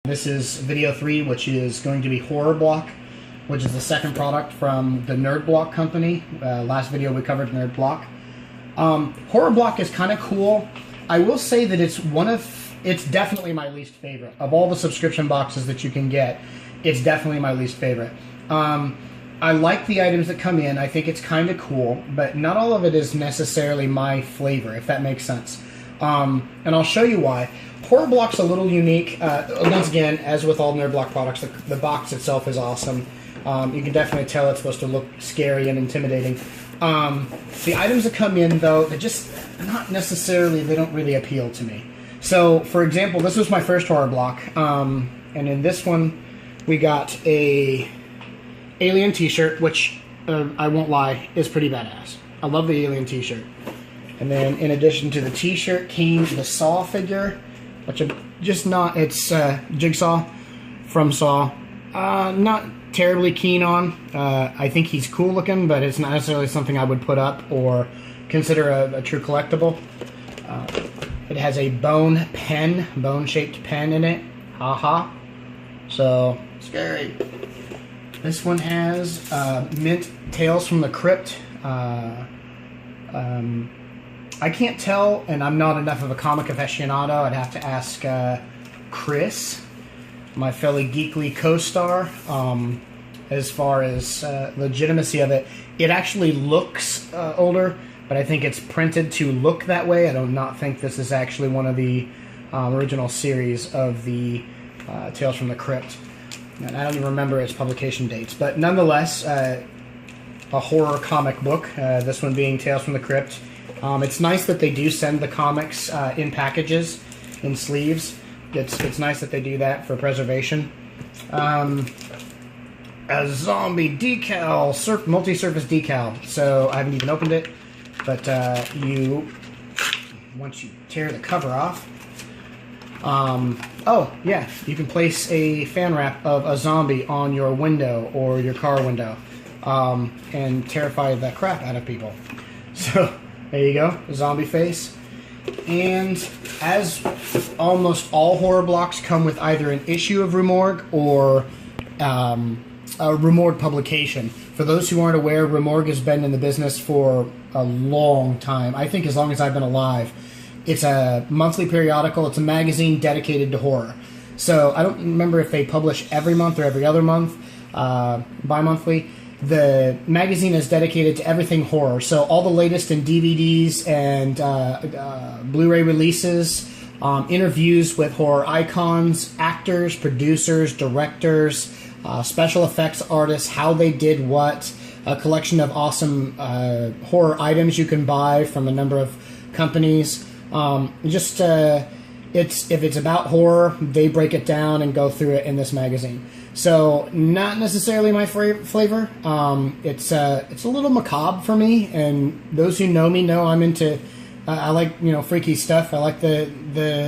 This is video 3, which is going to be Horror Block, which is the second product from the Nerd Block company. Last video we covered Nerd Block. Horror Block is kind of cool. I will say that it's definitely my least favorite. Of all the subscription boxes that you can get, it's definitely my least favorite. I like the items that come in. I think it's kind of cool, but not all of it is necessarily my flavor, if that makes sense. And I'll show you why. Horror Block's a little unique. Once again, as with all Nerd Block products, the box itself is awesome. You can definitely tell it's supposed to look scary and intimidating. The items that come in, though, they're just not necessarily, they don't really appeal to me. So, for example, this was my first Horror Block, and in this one, we got a Alien t-shirt, which, I won't lie, is pretty badass. I love the Alien t-shirt. And then, in addition to the t-shirt, came the Saw figure, which I'm just not, it's Jigsaw from Saw. Not terribly keen on. I think he's cool looking, but it's not necessarily something I would put up or consider a true collectible. It has a bone-shaped pen in it. Haha. So, scary. This one has Mint Tales from the Crypt. I can't tell, and I'm not enough of a comic aficionado. I'd have to ask Chris, my fellow geekly co-star, as far as legitimacy of it. It actually looks older, but I think it's printed to look that way. I do not think this is actually one of the original series of the Tales from the Crypt. And I don't even remember its publication dates, but nonetheless, a horror comic book, this one being Tales from the Crypt. It's nice that they do send the comics in packages, in sleeves. It's nice that they do that for preservation. A zombie decal, multi-surface decal. So I haven't even opened it, but once you tear the cover off, oh yeah, you can place a fan wrap of a zombie on your window or your car window, and terrify the crap out of people. So there you go, zombie face. And as almost all horror blocks come with either an issue of Remorgue or a Remorgue publication. For those who aren't aware, Remorgue has been in the business for a long time. I think as long as I've been alive. It's a monthly periodical. It's a magazine dedicated to horror. So I don't remember if they publish every month or every other month, bi-monthly. The magazine is dedicated to everything horror. So all the latest in DVDs and Blu-ray releases, interviews with horror icons, actors, producers, directors, special effects artists, how they did what, a collection of awesome horror items you can buy from a number of companies. If it's about horror, they break it down and go through it in this magazine. So, not necessarily my flavor. It's a little macabre for me, and those who know me know I'm into. I like freaky stuff. I like the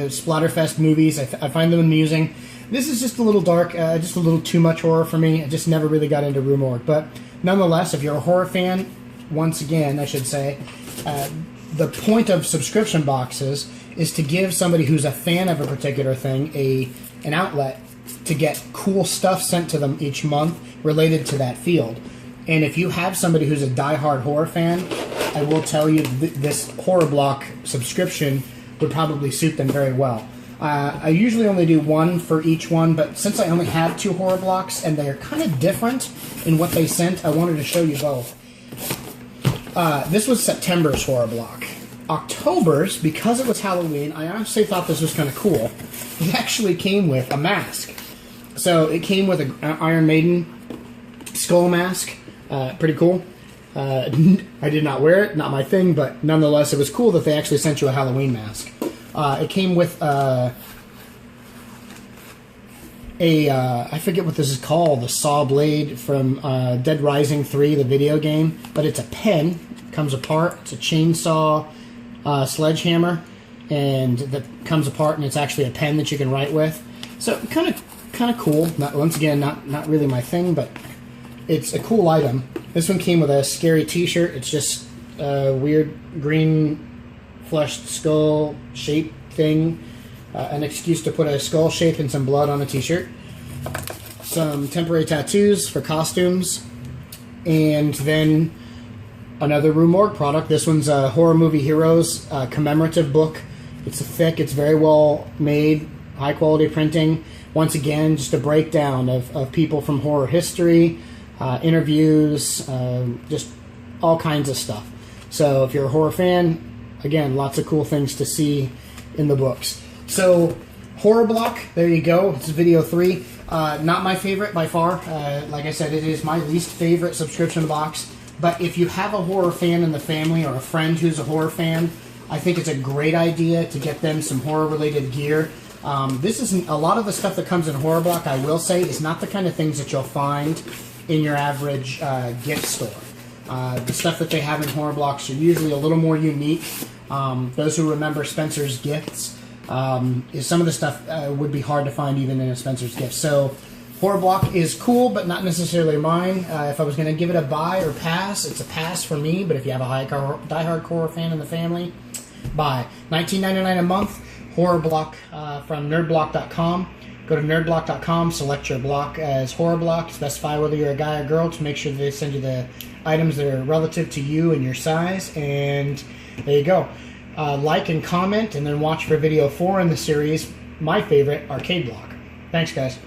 Splatterfest movies. I find them amusing. This is just a little dark, just a little too much horror for me. I just never really got into Remorgue. But nonetheless, if you're a horror fan, once again, I should say, the point of subscription boxes is to give somebody who's a fan of a particular thing an outlet to get cool stuff sent to them each month related to that field. And if you have somebody who's a diehard horror fan, I will tell you this Horror Block subscription would probably suit them very well. I usually only do one for each one, but since I only have 2 Horror Blocks and they're kind of different in what they sent, I wanted to show you both. This was September's Horror Block. October's, because it was Halloween, I honestly thought this was kind of cool. It actually came with a mask. So it came with an Iron Maiden skull mask. Pretty cool. I did not wear it, not my thing, but nonetheless, it was cool that they actually sent you a Halloween mask. It came with I forget what this is called, the saw blade from Dead Rising 3, the video game, but it's a pen. It comes apart. It's a chainsaw sledgehammer, and that comes apart, and it's actually a pen that you can write with. So kind of cool. Once again, not really my thing, but it's a cool item. This one came with a scary T-shirt. It's just a weird green fleshed skull shape thing. an excuse to put a skull shape and some blood on a t-shirt. Some temporary tattoos for costumes. And then another Rue Morgue product. This one's a Horror Movie Heroes commemorative book. It's thick, it's very well made, high quality printing. Once again, just a breakdown of people from horror history, interviews, just all kinds of stuff. So if you're a horror fan, again, lots of cool things to see in the books. So Horror Block, there you go. It's video 3. Not my favorite by far. Like I said, it is my least favorite subscription box. But if you have a horror fan in the family or a friend who's a horror fan, I think it's a great idea to get them some horror-related gear. This isn't a lot of the stuff that comes in Horror Block, I will say, is not the kind of things that you'll find in your average gift store. The stuff that they have in Horror Blocks are usually a little more unique. Those who remember Spencer's Gifts, is some of the stuff would be hard to find even in a Spencer's Gift. So Horror Block is cool, but not necessarily mine. If I was going to give it a buy or pass, it's a pass for me. But if you have a diehard horror fan in the family, buy. $19.99 a month. Horror Block from nerdblock.com. Go to nerdblock.com, select your block as Horror Block, specify whether you're a guy or girl to make sure that they send you the items that are relative to you and your size, and there you go. Like and comment, and then watch for video 4 in the series, my favorite, Arcade Block. Thanks, guys.